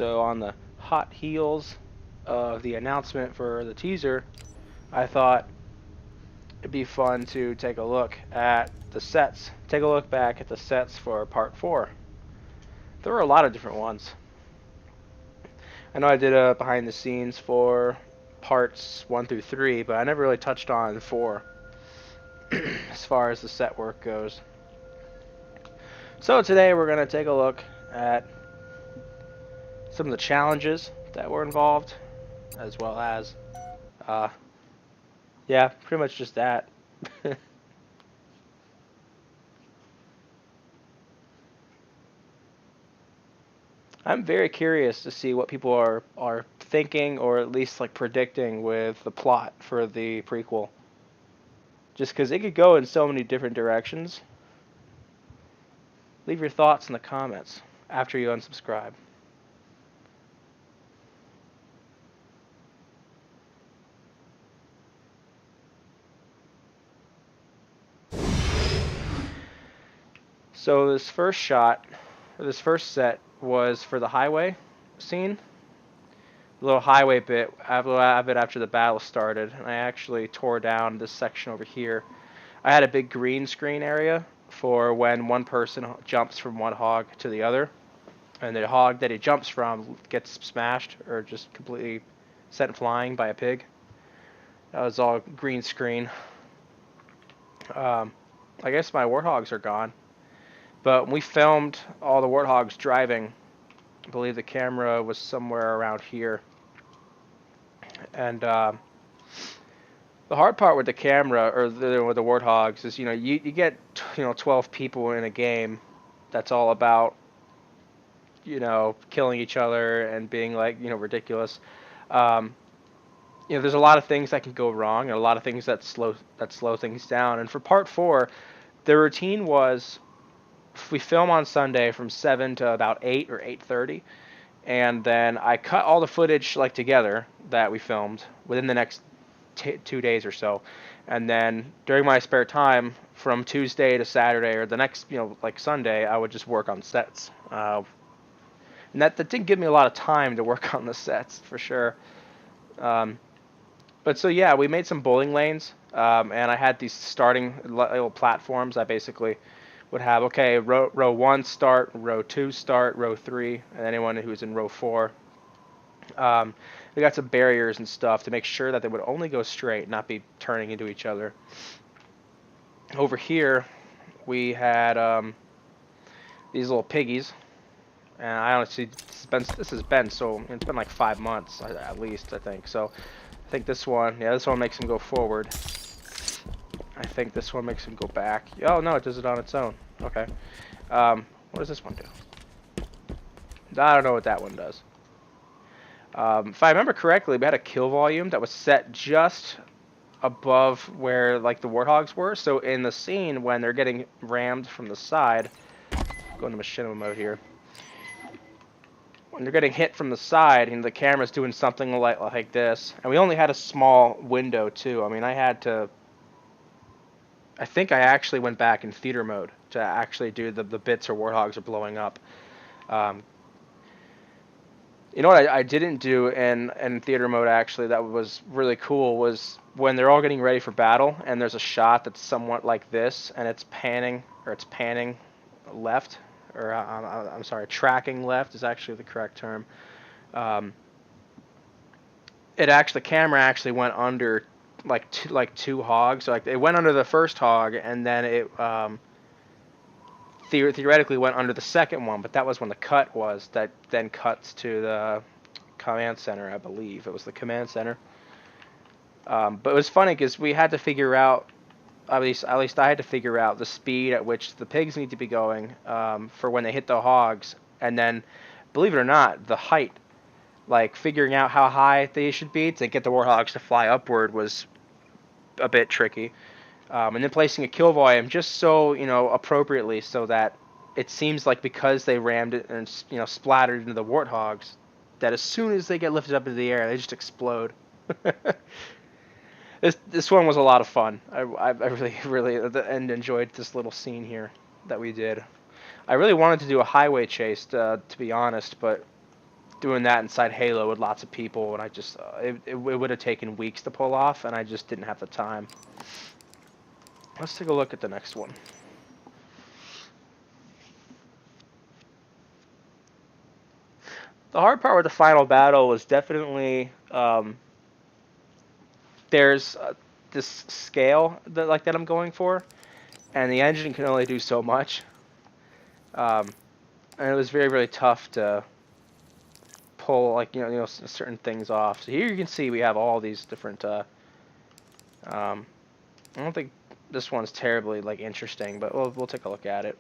So on the hot heels of the announcement for the teaser, I thought it'd be fun to take a look at the sets. Take a look back at the sets for part 4. There were a lot of different ones. I know I did a behind the scenes for parts 1 through 3, but I never really touched on 4 as far as the set work goes. So today we're going to take a look at some of the challenges that were involved, as well as, yeah, pretty much just that. I'm very curious to see what people are thinking, or at least like predicting, with the plot for the prequel. Just because it could go in so many different directions. Leave your thoughts in the comments after you unsubscribe. So this first shot, or this first set, was for the highway scene. The little highway bit after the battle started, and I actually tore down this section over here. I had a big green screen area for when one person jumps from one hog to the other, and the hog that he jumps from gets smashed or just completely sent flying by a pig. That was all green screen. I guess my warthogs are gone, but we filmed all the warthogs driving. I believe the camera was somewhere around here, and the hard part with the camera, or with the warthogs, is you get 12 people in a game that's all about killing each other and being like ridiculous. There's a lot of things that can go wrong, and a lot of things that slow things down. And for part 4, the routine was we film on Sunday from 7 to about 8 or 8:30, and then I cut all the footage together that we filmed within the next 2 days or so, and then during my spare time from Tuesday to Saturday or the next like Sunday, I would just work on sets. And that didn't give me a lot of time to work on the sets, for sure. But so yeah, we made some bowling lanes, and I had these starting little platforms. I basically would have, okay, row 1 start, row 2 start, row 3, and anyone who's in row 4. We got some barriers and stuff to make sure that they would only go straight, not be turning into each other. Over here, we had these little piggies. And I honestly, this has been so, it's been like 5 months at least, I think. So I think this one makes him go forward. I think this one makes him go back. Oh no, it does it on its own. Okay. What does this one do? I don't know what that one does. If I remember correctly, we had a kill volume that was set just above where like the warthogs were. So in the scene when they're getting rammed from the side, go into machinima mode here. When they're getting hit from the side, the camera's doing something like this, and we only had a small window too. I mean, I think I actually went back in theater mode to actually do the bits where warthogs are blowing up. You know what I didn't do in theater mode, actually, that was really cool, was when they're all getting ready for battle, and there's a shot that's somewhat like this, and it's panning left. Or I'm sorry, tracking left is actually the correct term. The camera actually went under like two hogs. So it went under the first hog, and then it theoretically went under the second one. But that was when the cut was. That then cuts to the command center, I believe. It was the command center. But it was funny because we had to figure out. At least I had to figure out the speed at which the pigs need to be going for when they hit the hogs, and then, believe it or not, the height, like figuring out how high they should be to get the warthogs to fly upward, was a bit tricky. And then placing a kill volume just so appropriately, so that it seems like because they rammed it and splattered into the warthogs, that as soon as they get lifted up into the air, they just explode. This one was a lot of fun. I really enjoyed this little scene here that we did. I really wanted to do a highway chase, to be honest, but doing that inside Halo with lots of people, and I just it would have taken weeks to pull off, and I just didn't have the time. Let's take a look at the next one. The hard part with the final battle was definitely there's this scale that I'm going for, and the engine can only do so much, and it was very tough to pull certain things off. So here you can see we have all these different. I don't think this one's terribly like interesting, but we'll take a look at it.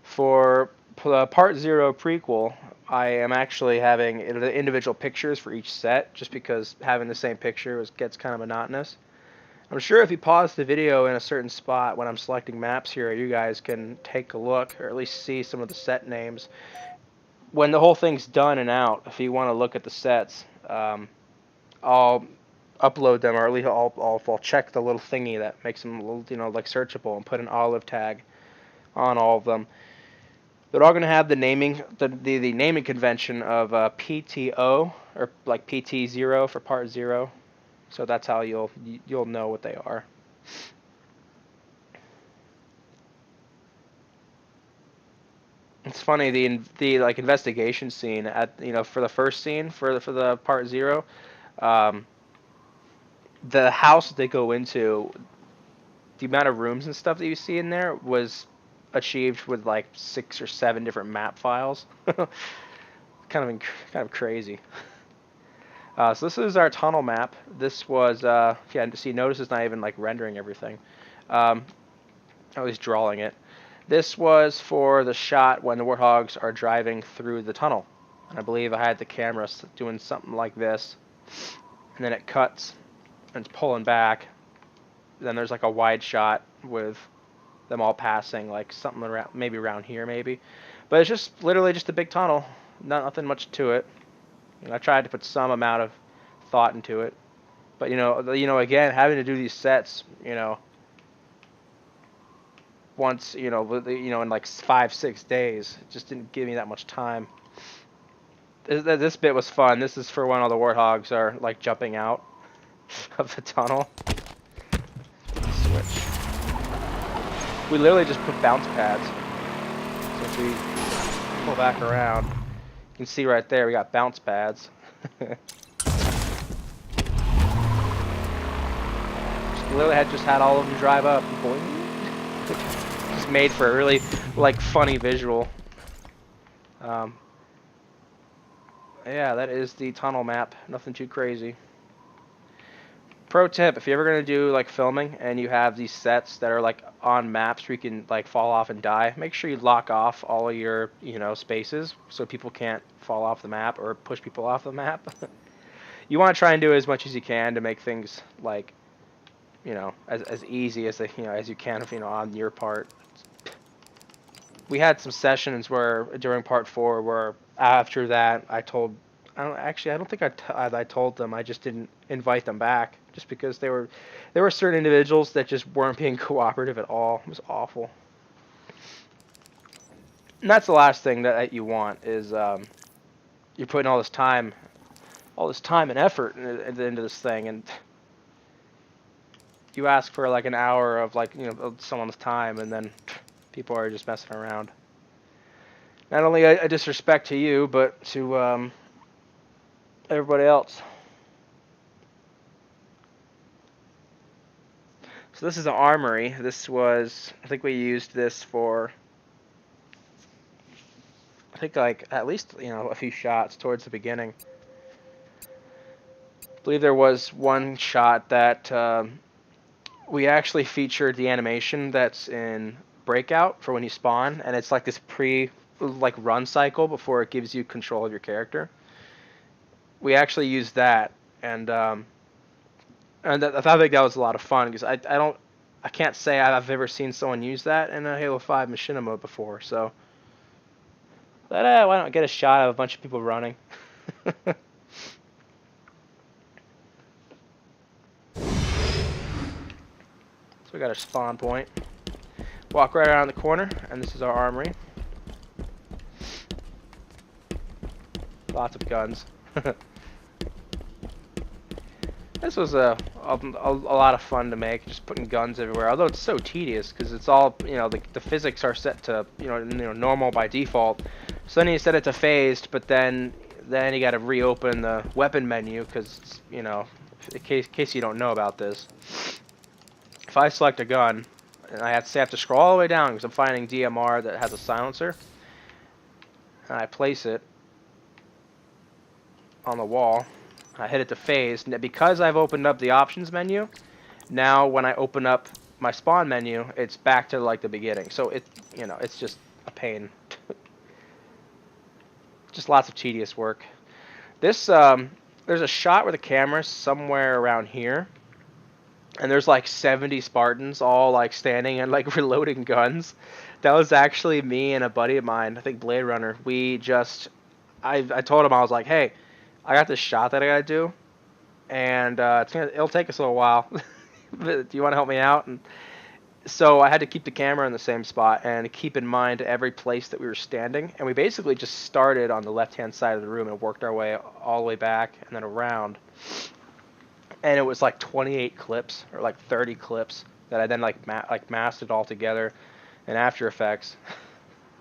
For Part 0 prequel, I am actually having individual pictures for each set, just because having the same picture gets kind of monotonous. I'm sure if you pause the video in a certain spot when I'm selecting maps here, you guys can take a look, or at least see some of the set names. When the whole thing's done and out, if you want to look at the sets, I'll upload them, or at least I'll check the little thingy that makes them a little, like searchable, and put an olive tag on all of them. They're all going to have the naming, the naming convention of PTO, or like PT0 for Part 0. So that's how you'll know what they are. It's funny, the like investigation scene at for the first scene for the Part 0, the house that they go into, the amount of rooms and stuff that you see in there was achieved with like 6 or 7 different map files. kind of crazy. So this is our tunnel map. This was yeah. See, notice it's not even like rendering everything. I was drawing it. This was for the shot when the warthogs are driving through the tunnel, and I believe I had the camera doing something like this, and then it cuts and it's pulling back. Then there's like a wide shot with them all passing, like something around, maybe around here, maybe. But it's just literally just a big tunnel. Nothing much to it. I tried to put some amount of thought into it, but again, having to do these sets, once, in like 5-6 days, it just didn't give me that much time. This bit was fun. This is for when all the warthogs are like jumping out of the tunnel. Switch. We literally just put bounce pads. So if we pull back around, you can see right there we got bounce pads. Just had all of them drive up. Just made for a really like funny visual. Yeah, that is the tunnel map. Nothing too crazy. Pro tip, if you're ever going to do like filming and you have these sets that are like on maps where you can like fall off and die, make sure you lock off all of your, spaces so people can't fall off the map or push people off the map. You want to try and do as much as you can to make things like, as easy as as you can, on your part. We had some sessions where during Part 4 where after that I don't think I told them. I just didn't invite them back, just because there were certain individuals that just weren't being cooperative at all. It was awful. And that's the last thing that you want is you're putting all this time and effort into this thing, and you ask for like an hour of like of someone's time, and then people are just messing around. Not only a disrespect to you, but to everybody else. So this is an armory. This was, I think we used this for, I think like at least a few shots towards the beginning. I believe there was one shot that we actually featured the animation that's in Breakout for when you spawn, and it's like this run cycle before it gives you control of your character. We actually used that, and I think that was a lot of fun, because I can't say I've ever seen someone use that in a Halo 5 machinima before, so why not get a shot of a bunch of people running? So we got our spawn point. Walk right around the corner, and this is our armory. Lots of guns. This was a lot of fun to make, just putting guns everywhere. Although it's so tedious because it's all, you know, the physics are set to, normal by default. So then you set it to phased, but then you got to reopen the weapon menu because, you know, in case you don't know about this. If I select a gun, and I have to scroll all the way down because I'm finding DMR that has a silencer, and I place it on the wall. I hit it to phase. Because I've opened up the options menu, now when I open up my spawn menu, it's back to like the beginning. So it's just a pain. Just lots of tedious work. This there's a shot where the camera's somewhere around here, and there's like 70 Spartans all like standing and like reloading guns. That was actually me and a buddy of mine, I think Blade Runner. I told him, I was like, hey, I got this shot that I gotta do, and it'll take us a little while. Do you want to help me out? And so I had to keep the camera in the same spot and keep in mind every place that we were standing. And we basically just started on the left-hand side of the room and worked our way all the way back and then around. And it was like 28 clips or like 30 clips that I then like masked it all together in After Effects.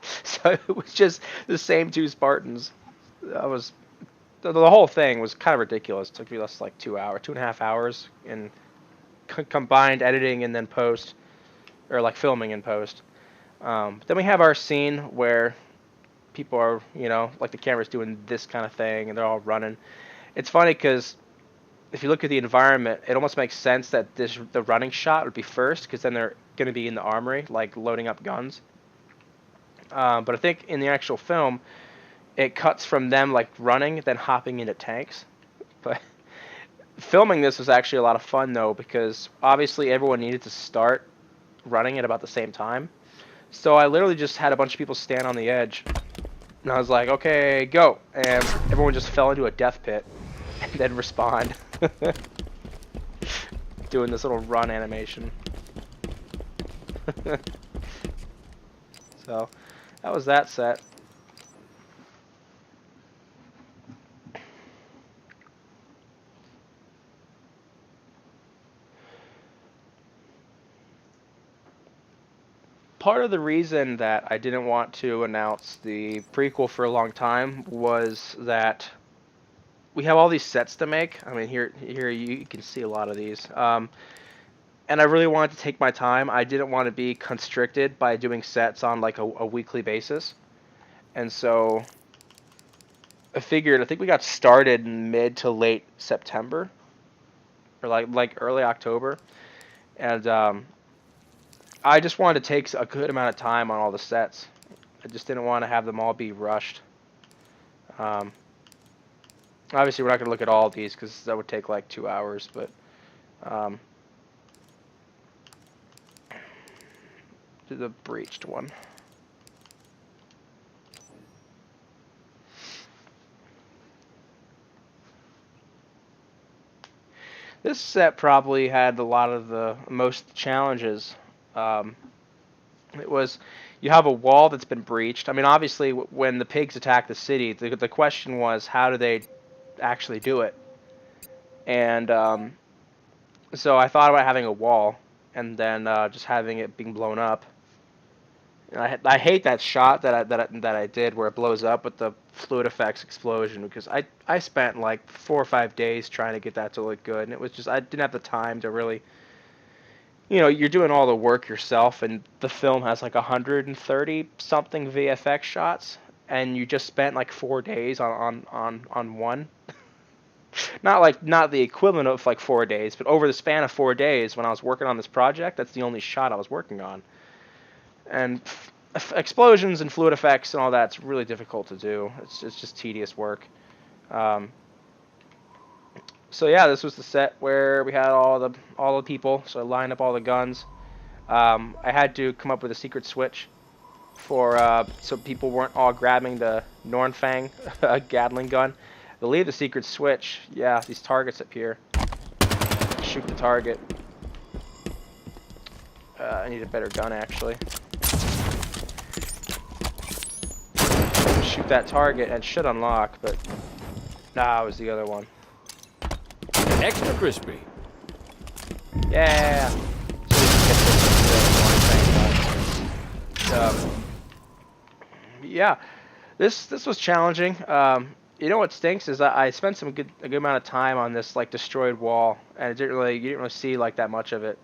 So it was just the same two Spartans. The whole thing was kind of ridiculous. It took me less like 2.5 hours in combined editing and then post, or like filming and post. But then we have our scene where people are, like the camera's doing this kind of thing and they're all running. It's funny because if you look at the environment, it almost makes sense that the running shot would be first because then they're going to be in the armory, like loading up guns. But I think in the actual film, it cuts from them like running, then hopping into tanks. But filming this was actually a lot of fun though, because obviously everyone needed to start running at about the same time. So I literally just had a bunch of people stand on the edge, and I was like, okay, go. And everyone just fell into a death pit and then respawned. Doing this little run animation. So that was that set. Part of the reason that I didn't want to announce the prequel for a long time was that we have all these sets to make. I mean, here you can see a lot of these. And I really wanted to take my time. I didn't want to be constricted by doing sets on like a weekly basis. And so I think we got started in mid to late September, or like early October. And I just wanted to take a good amount of time on all the sets. I just didn't want to have them all be rushed. Obviously, we're not going to look at all of these because that would take like 2 hours, but do the breached one. This set probably had a lot of the most challenges. It was, you have a wall that's been breached. I mean, obviously, when the pigs attack the city, the question was, how do they actually do it? And so I thought about having a wall, and then just having it being blown up. And I hate that shot that I did where it blows up with the fluid effects explosion, because I spent like 4 or 5 days trying to get that to look good, and it was just, I didn't have the time to really, you're doing all the work yourself, and the film has like 130 something VFX shots, and you just spent like 4 days on one. Not the equivalent of like 4 days, but over the span of 4 days when I was working on this project, that's the only shot I was working on. And explosions and fluid effects and all that's really difficult to do. It's just tedious work. So yeah, this was the set where we had all the people. So I lined up all the guns. I had to come up with a secret switch for so people weren't all grabbing the Nornfang Gatling gun. To leave the secret switch, yeah, these targets up here. Shoot the target. I need a better gun actually. Shoot that target and it should unlock, but Nah, it was the other one. Extra crispy. Yeah. So we can get this into the one thing, yeah, this was challenging. You know what stinks is I spent a good amount of time on this like destroyed wall, and you didn't really see like that much of it.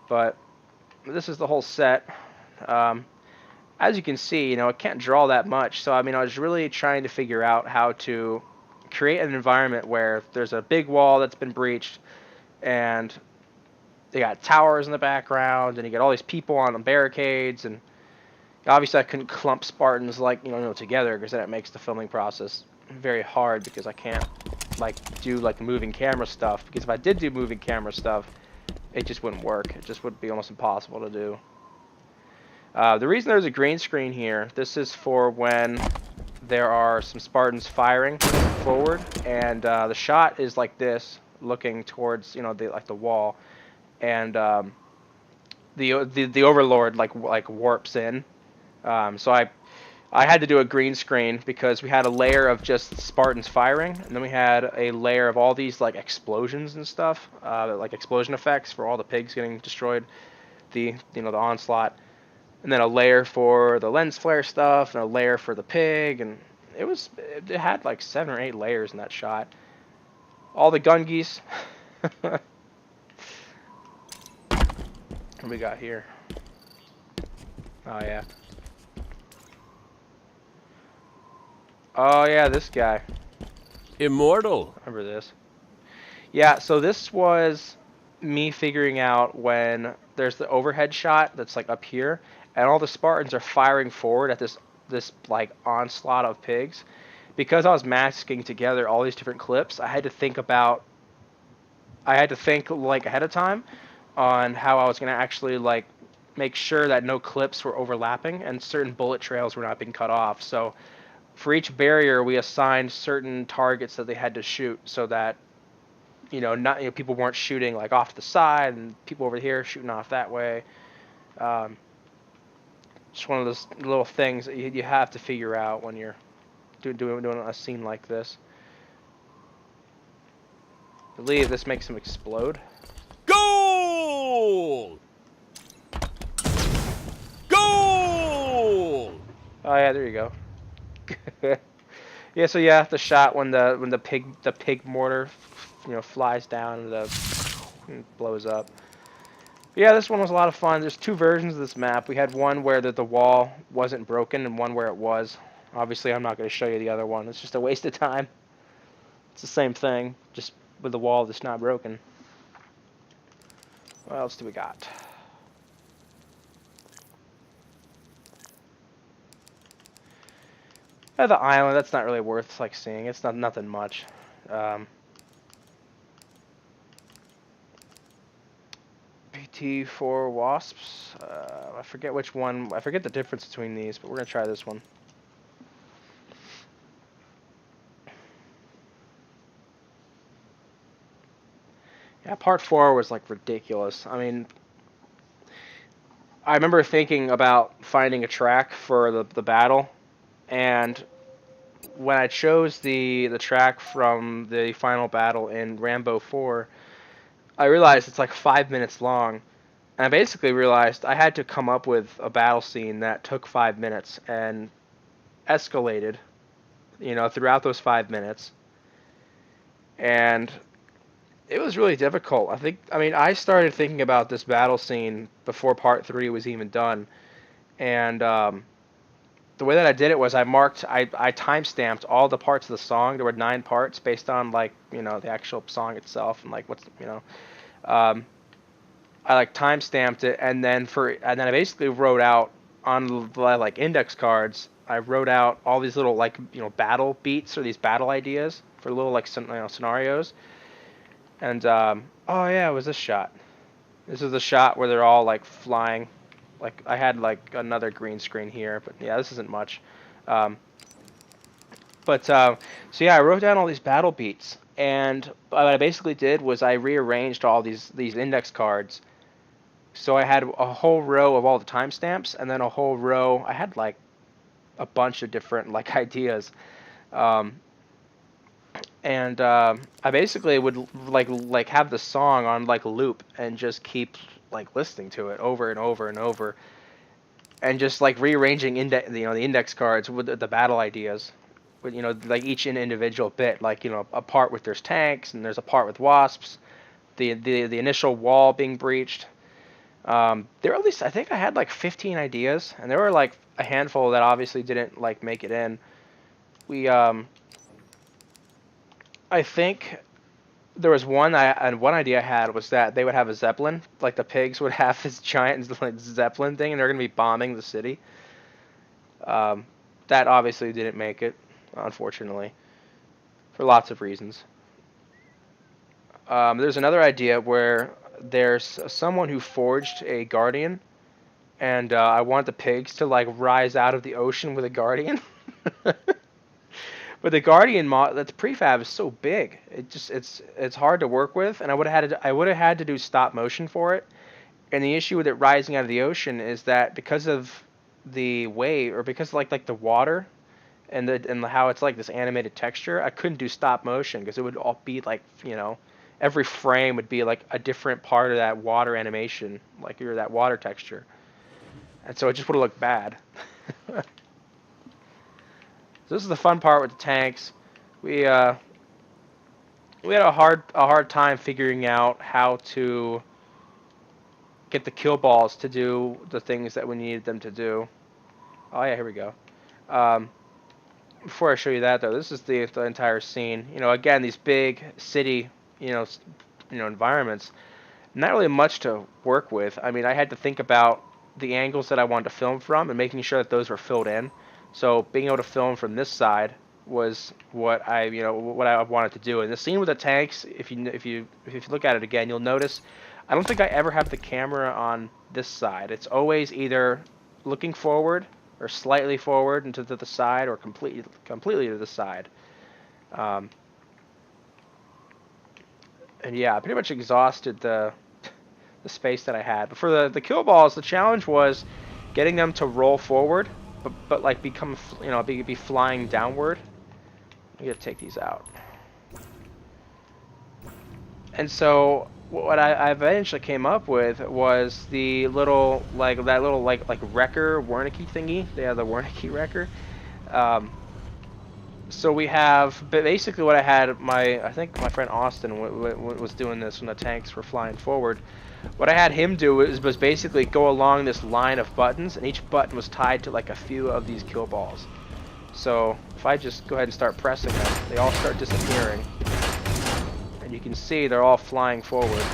But this is the whole set. Um, as you can see, you know, it can't draw that much. So I mean, I was really trying to figure out how to create an environment where there's a big wall that's been breached, and they got towers in the background, and you got all these people on the barricades, and obviously I couldn't clump Spartans like together because then it makes the filming process very hard because I can't like do like moving camera stuff because if I did do moving camera stuff, it just wouldn't work. It just would be almost impossible to do. The reason there's a green screen here, this is for when there are some Spartans firing forward, and the shot is like this, looking towards the wall, and the Overlord like warps in. So I had to do a green screen because we had a layer of just Spartans firing, and then we had a layer of all these like explosions and stuff, like explosion effects for all the pigs getting destroyed, the onslaught, and then a layer for the lens flare stuff, and a layer for the pig, and it had like 7 or 8 layers in that shot. All the gun geese. What do we got here? Oh yeah. Oh yeah, this guy. Immortal. Remember this? Yeah, so this was me figuring out when there's the overhead shot that's like up here, and all the Spartans are firing forward at this like onslaught of pigs. Because I was masking together all these different clips, I had to think like ahead of time on how I was gonna actually like make sure that no clips were overlapping and certain bullet trails were not being cut off. So for each barrier, we assigned certain targets that they had to shoot so that not people weren't shooting like off to the side and people over here shooting off that way. Um, just one of those little things that you have to figure out when you're doing a scene like this. I believe this makes him explode. Goal! Goal! Oh yeah, there you go. Yeah, so yeah, the shot when the pig mortar flies down and blows up. Yeah, this one was a lot of fun. There's 2 versions of this map. We had one where the wall wasn't broken and one where it was. Obviously, I'm not going to show you the other one. It's just a waste of time. It's the same thing, just with the wall that's not broken. What else do we got? The island, that's not really worth like seeing. It's nothing much. Um, PT4 wasps. I forget which one. I forget the difference between these, but we're gonna try this one. Yeah, part 4 was like ridiculous. I mean, I remember thinking about finding a track for the battle, and when I chose the track from the final battle in Rambo 4, I realized it's like 5 minutes long. And I basically realized I had to come up with a battle scene that took 5 minutes and escalated, throughout those 5 minutes. And it was really difficult. I mean, I started thinking about this battle scene before part 3 was even done. And the way that I did it was I time-stamped all the parts of the song. There were 9 parts based on, like, the actual song itself and, like, um, I like time stamped it, and then I basically wrote out on like index cards. I wrote out all these little like battle beats or these battle ideas for little like scenarios. And oh yeah, it was this shot. This is the shot where they're all like flying. Like I had like another green screen here, but yeah, this isn't much. Um, but so yeah, I wrote down all these battle beats, and what I basically did was I rearranged all these index cards. So I had a whole row of all the timestamps, and then a whole row. I had like a bunch of different like ideas, um, and I basically would like have the song on like loop and just keep like listening to it over and over and over, and just like rearranging the index cards with the battle ideas, with like each individual bit, like a part with there's tanks and there's a part with wasps, the initial wall being breached. There were at least I think I had like 15 ideas, and there were like a handful that obviously didn't like make it in. We I think there was one idea I had was that they would have a zeppelin, like the pigs would have this giant like zeppelin thing, and they're gonna be bombing the city. Um, that obviously didn't make it, unfortunately, for lots of reasons. There's another idea where there's someone who forged a guardian, and I want the pigs to like rise out of the ocean with a guardian. But the guardian mod that's prefab is so big, it's hard to work with, and I would have had to do stop motion for it. And the issue with it rising out of the ocean is that because of the wave, or because like the water and how it's like this animated texture, I couldn't do stop motion because it would all be like every frame would be like a different part of that water animation, like or that water texture, and so it just would have looked bad. So this is the fun part with the tanks. We uh, we had a hard time figuring out how to get the kill balls to do the things that we needed them to do. Oh yeah, here we go. Um, Before I show you that though, this is the entire scene. Again, these big city, you know, environments. Not really much to work with. I mean, I had to think about the angles that I wanted to film from and making sure that those were filled in. So being able to film from this side was what I wanted to do. And the scene with the tanks, if you look at it again, you'll notice I don't think I ever have the camera on this side. It's always either looking forward or slightly forward and to the side, or completely to the side. Um, and yeah, I pretty much exhausted the space that I had. But for the kill balls, the challenge was getting them to roll forward, but like become be flying downward. I gotta take these out. And so what I eventually came up with was the little like wrecker Wernicke thingy. They have the Wernicke wrecker. Um, so we have, but basically what I had, I think my friend Austin was doing this when the tanks were flying forward. What I had him do was basically go along this line of buttons, and each button was tied to like a few of these kill balls. So if I just go ahead and start pressing them, they all start disappearing, and you can see they're all flying forward.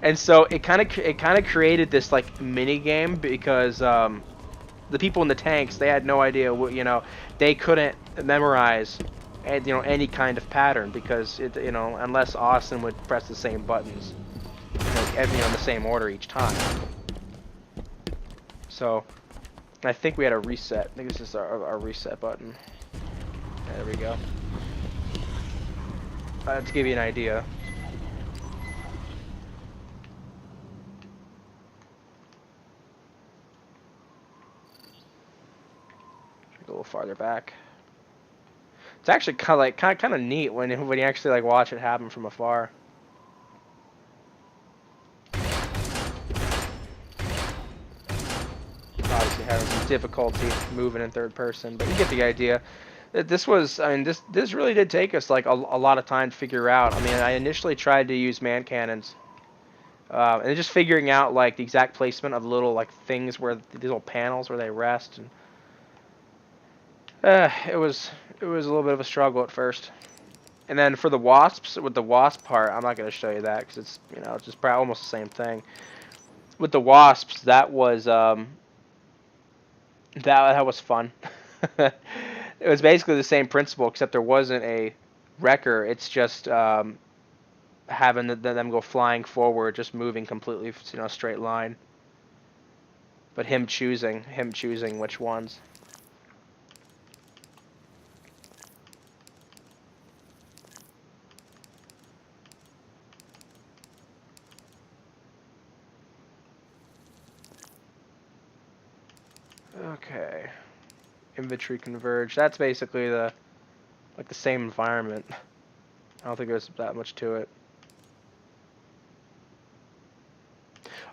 And so it kind of created this like mini game because the people in the tanks, they had no idea they couldn't memorize any kind of pattern, because unless Austin would press the same buttons in the same order each time. So I think we had a reset. I think this is our reset button. There we go. To give you an idea. A little farther back. It's actually kind of neat when you actually like watch it happen from afar. Obviously having some difficulty moving in third person, but you get the idea. This was, I mean, this really did take us like a lot of time to figure out. I mean, I initially tried to use man cannons, and just figuring out like the exact placement of little like things where these little panels where they rest, and it was a little bit of a struggle at first. And then for the wasps, with the wasp part, I'm not going to show you that because it's it's just probably almost the same thing. With the wasps, that was fun. It was basically the same principle, except there wasn't a wrecker. It's just having them go flying forward, just moving completely straight line. But him choosing which ones. Okay. Infantry converge. That's basically the like the same environment. I don't think there's that much to it.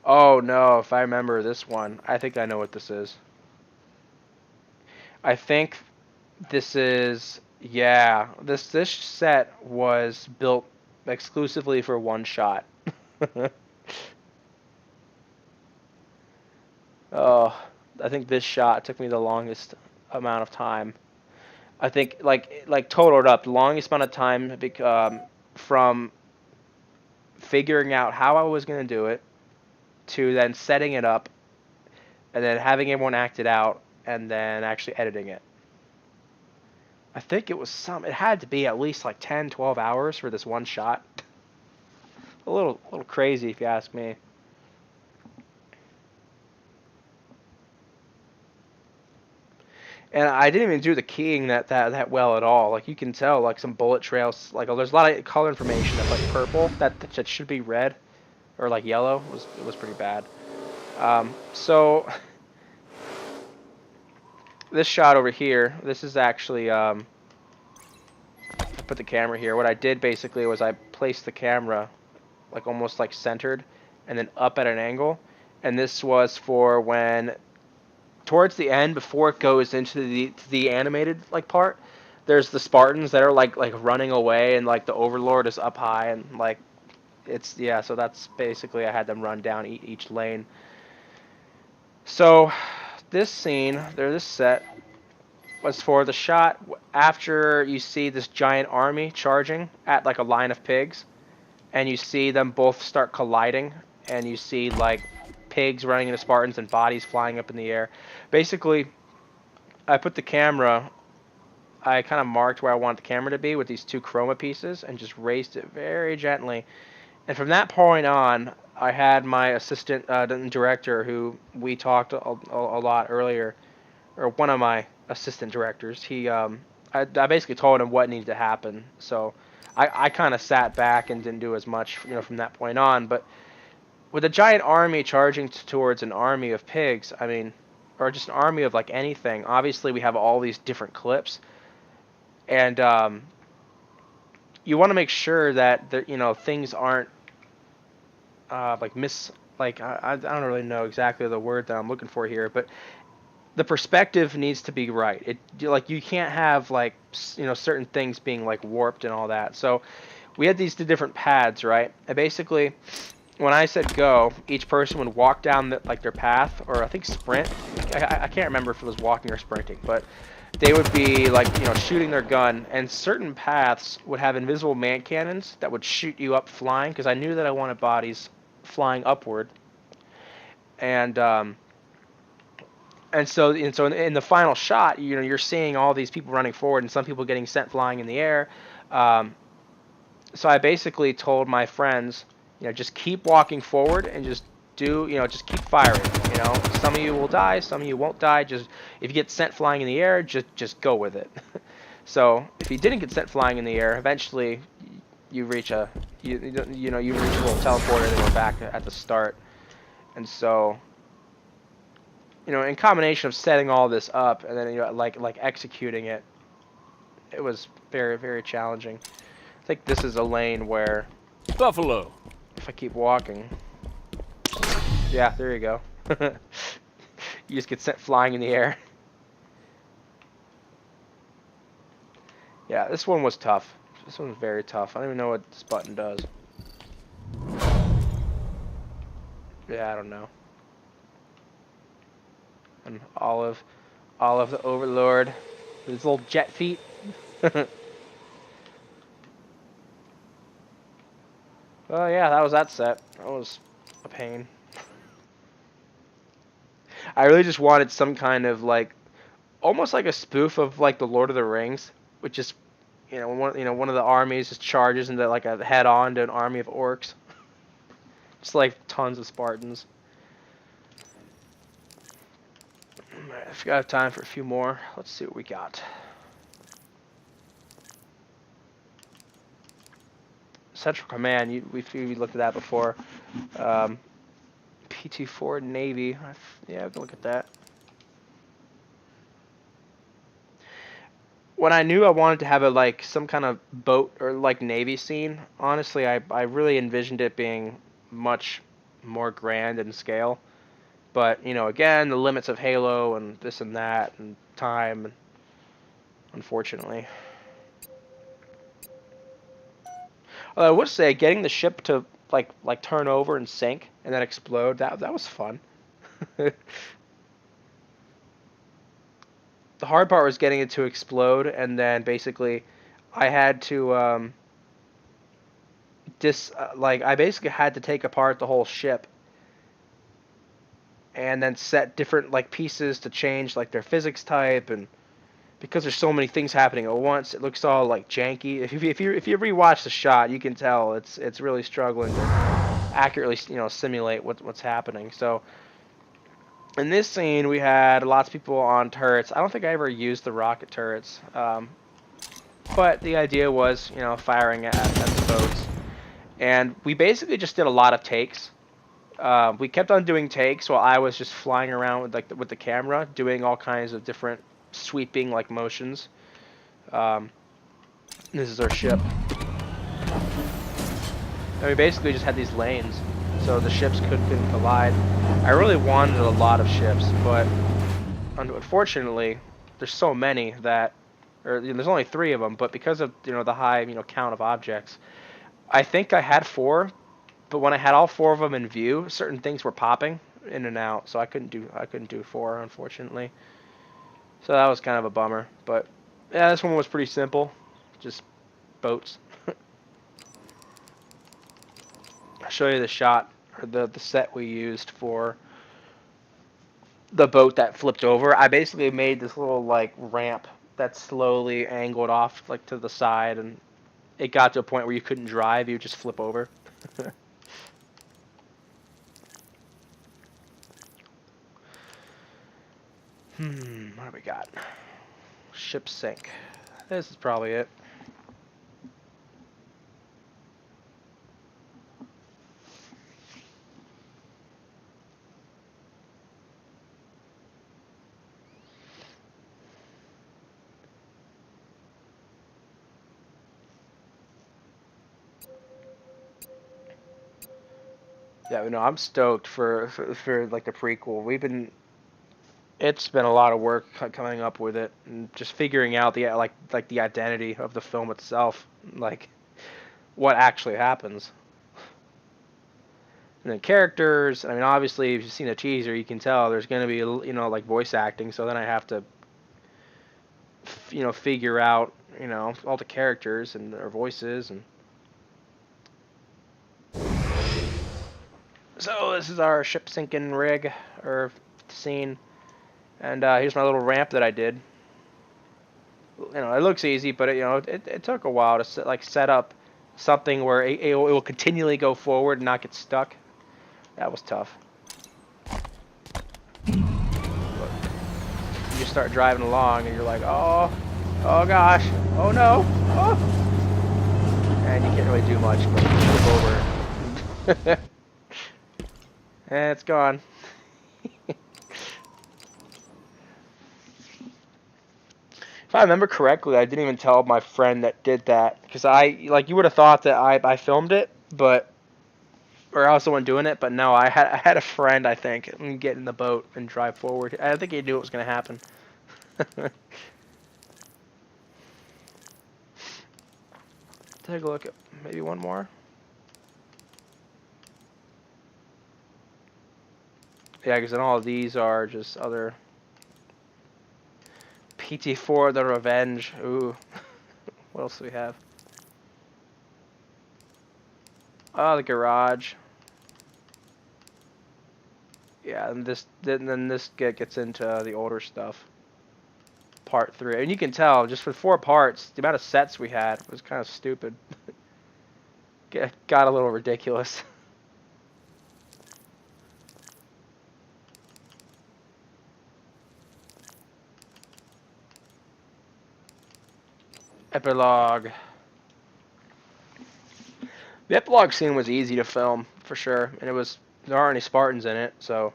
Oh no, if I remember this one, I think I know what this is. I think this is, yeah, this set was built exclusively for one shot. Oh, I think this shot took me the longest amount of time. I think like totaled up the longest amount of time from figuring out how I was gonna do it to then setting it up and then having everyone act it out and then actually editing it. I think it had to be at least like 10, 12 hours for this one shot. A little crazy if you ask me. And I didn't even do the keying that well at all. Like you can tell, like some bullet trails. Like there's a lot of color information that's like purple that should be red or like yellow. It was pretty bad. So this shot over here, this is actually I put the camera here. What I did basically was I placed the camera like almost like centered and then up at an angle. And this was for when towards the end before it goes into the animated like part, there's the Spartans that are like running away and like the Overlord is up high and like it's yeah, so that's basically I had them run down each lane. So this scene, this set was for the shot after you see this giant army charging at like a line of pigs and you see them both start colliding and you see like pigs running into Spartans and bodies flying up in the air. Basically, I put the camera, I kind of marked where I want the camera to be with these two chroma pieces and just raised it very gently. And from that point on, I had my assistant director who we talked a lot earlier, or one of my assistant directors. I basically told him what needed to happen. So I kind of sat back and didn't do as much, from that point on. But with a giant army charging towards an army of pigs, I mean, or just an army of like anything. Obviously, we have all these different clips, and you want to make sure that things aren't like like I don't really know exactly the word that I'm looking for here, but the perspective needs to be right. Like you can't have like certain things being like warped and all that. So we had these two different pads, right? And basically, when I said go, each person would walk down like their path, or I think sprint. I can't remember if it was walking or sprinting, but they would be like shooting their gun, and certain paths would have invisible man cannons that would shoot you up flying. Because I knew that I wanted bodies flying upward, and so in the final shot, you're seeing all these people running forward, and some people getting sent flying in the air. Um, so I basically told my friends, just keep walking forward and just keep firing. Some of you will die, some of you won't die. Just if you get sent flying in the air, just go with it. So if you didn't get sent flying in the air, eventually you reach you reach a little teleporter and then we're back at the start. And so in combination of setting all this up and then like executing it, it was very very challenging. I think this is a lane where Buffalo. if I keep walking, yeah, there you go. You just get sent flying in the air. Yeah, this one was tough. This one was very tough. I don't even know what this button does. Yeah, I don't know. And Olive the Overlord, with his little jet feet. Oh yeah, that was that set. That was a pain. I really just wanted some kind of like, almost like a spoof of like the Lord of the Rings, which is, one of the armies just charges into like a head on to an army of orcs, just like tons of Spartans. Alright, if you have time for a few more, let's see what we got. Central Command, we looked at that before. PT4 Navy, yeah, we can look at that. when I knew I wanted to have a like some kind of boat or like navy scene, honestly, I really envisioned it being much more grand in scale. But again, the limits of Halo and this and that and time, unfortunately. Although I would say getting the ship to like turn over and sink and then explode, that was fun. The hard part was getting it to explode, and then basically I had to like I basically had to take apart the whole ship and then set different like pieces to change like their physics type, and because there's so many things happening at once, it looks all like janky. If you rewatch the shot, you can tell it's really struggling to accurately simulate what's happening. So in this scene, we had lots of people on turrets. I don't think I ever used the rocket turrets, but the idea was firing at the boats, and we basically just did a lot of takes. We kept on doing takes while I was just flying around with with the camera, doing all kinds of different sweeping like motions. Um, this is our ship, and we basically just had these lanes, so the ships couldn't collide. I really wanted a lot of ships, but unfortunately, there's so many that, or there's only three of them, but because of the high count of objects, I think I had four, but when I had all four of them in view, certain things were popping in and out, so I couldn't do four, unfortunately. So that was kind of a bummer. But yeah, this one was pretty simple, just boats. I'll show you the shot or the set we used for the boat that flipped over. I basically made this little like ramp that slowly angled off like to the side, and it got to a point where you couldn't drive; you would just flip over. What do we got? Ship sink. This is probably it. Yeah, I'm stoked for like the prequel. It's been a lot of work coming up with it and just figuring out the like the identity of the film itself, like what actually happens. And then characters. I mean, obviously, if you've seen a teaser, you can tell there's going to be like voice acting. So then I have to figure out all the characters and their voices. And so this is our ship sinking rig or scene. And here's my little ramp that I did. It looks easy, but it took a while to set up something where it will continually go forward and not get stuck. That was tough. But you just start driving along and you're like, oh gosh, oh no, oh, and you can't really do much, but you flip over, and it's gone. If I remember correctly, I didn't even tell my friend that did that because you would have thought that I filmed it, but or I was the one doing it, but no, I had a friend I think and get in the boat and drive forward. I think he knew it was gonna happen. Take a look at maybe one more. Yeah, because then all of these are just other PT4 The Revenge. Ooh, what else do we have? Oh, the garage. Yeah, and then this gets into the older stuff. Part 3. And you can tell, just for 4 parts, the amount of sets we had was kind of stupid. Got a little ridiculous. Epilogue. The epilogue scene was easy to film, for sure. And there aren't any Spartans in it, so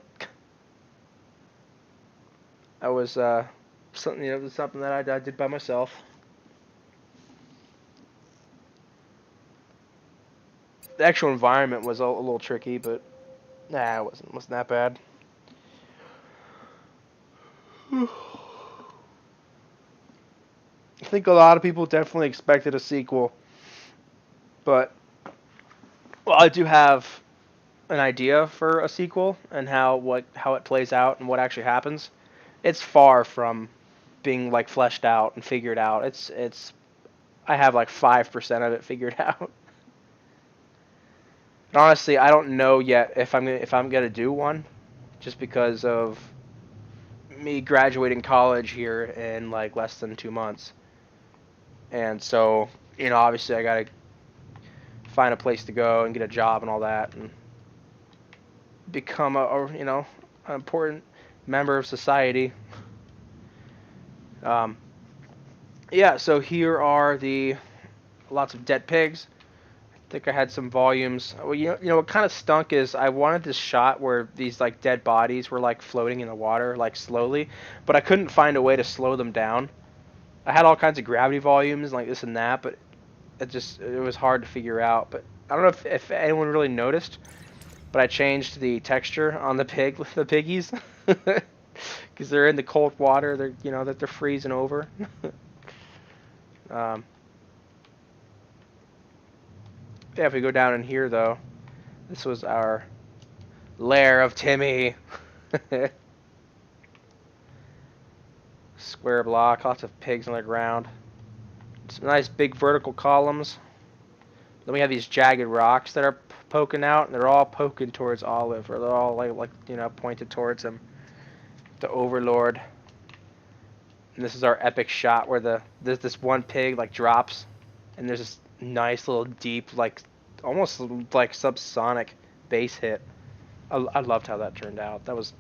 that was something that I did by myself. The actual environment was a little tricky, but nah, it wasn't that bad. I think a lot of people definitely expected a sequel, but well, I do have an idea for a sequel and how it plays out and what actually happens. It's far from being like fleshed out and figured out. It's I have like 5% of it figured out. And honestly, I don't know yet if I'm gonna do one, just because of me graduating college here in like less than 2 months. And so, obviously I gotta find a place to go and get a job and all that, and become an important member of society. Um, yeah. So here are the lots of dead pigs. I think I had some volumes. Well, what kind of stunk is I wanted this shot where these like dead bodies were like floating in the water like slowly, but I couldn't find a way to slow them down. I had all kinds of gravity volumes like this and that, but it was hard to figure out. But I don't know if anyone really noticed, but I changed the texture on the piggies, because they're in the cold water. They're freezing over. um, yeah, if we go down in here though, this was our lair of Timmy. Square block, lots of pigs on the ground. Some nice big vertical columns. Then we have these jagged rocks that are poking out, and they're all poking towards Olive, or they're all pointed towards him, the Overlord. And this is our epic shot where there's this one pig like drops, and there's this nice little deep almost like subsonic bass hit. I loved how that turned out. That was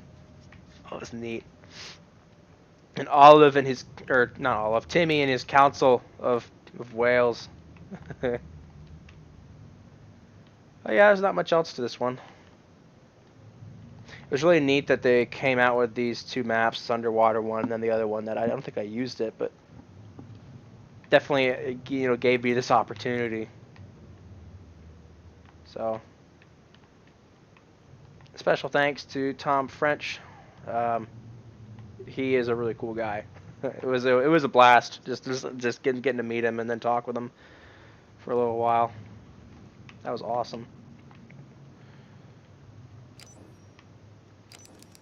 neat. And Olive and his, or not Olive, Timmy and his council of whales. Oh yeah, there's not much else to this one. It was really neat that they came out with these two maps, this underwater one and then the other one that I don't think I used it, but definitely gave me this opportunity. So special thanks to Tom French. Um, he is a really cool guy. It was a blast just getting to meet him and then talk with him for a little while. That was awesome.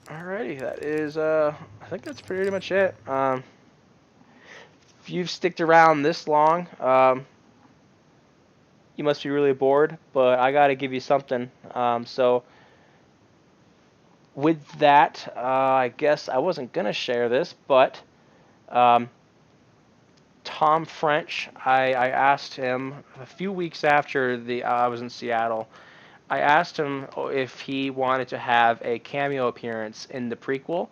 Alrighty, that is I think that's pretty much it. If you've sticked around this long, you must be really bored, but I gotta give you something. So with that, I guess I wasn't gonna share this, but um, Tom French, I asked him a few weeks after I was in Seattle. I asked him if he wanted to have a cameo appearance in the prequel,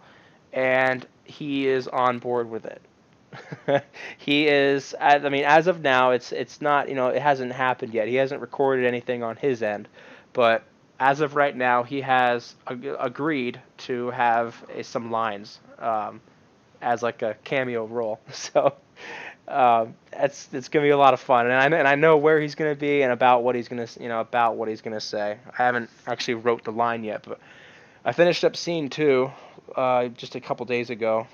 and he is on board with it. He is. I mean, as of now, it's not. It hasn't happened yet. He hasn't recorded anything on his end, but as of right now, he has agreed to have some lines as like a cameo role. So it's gonna be a lot of fun, and I know where he's gonna be and about what he's gonna say. I haven't actually wrote the line yet, but I finished up scene 2 just a couple days ago,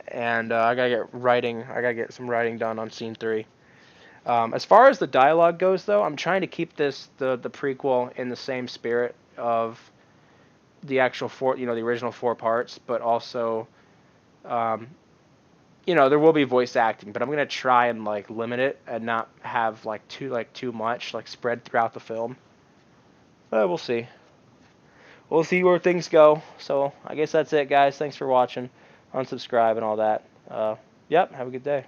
and I gotta get writing. I gotta get some writing done on scene 3. As far as the dialogue goes, though, I'm trying to keep the prequel in the same spirit of the actual the original 4 parts, but also, um, there will be voice acting, but I'm gonna try and like limit it and not have too much spread throughout the film. But we'll see. We'll see where things go. So I guess that's it, guys. Thanks for watching. Unsubscribe and all that. Yep. Have a good day.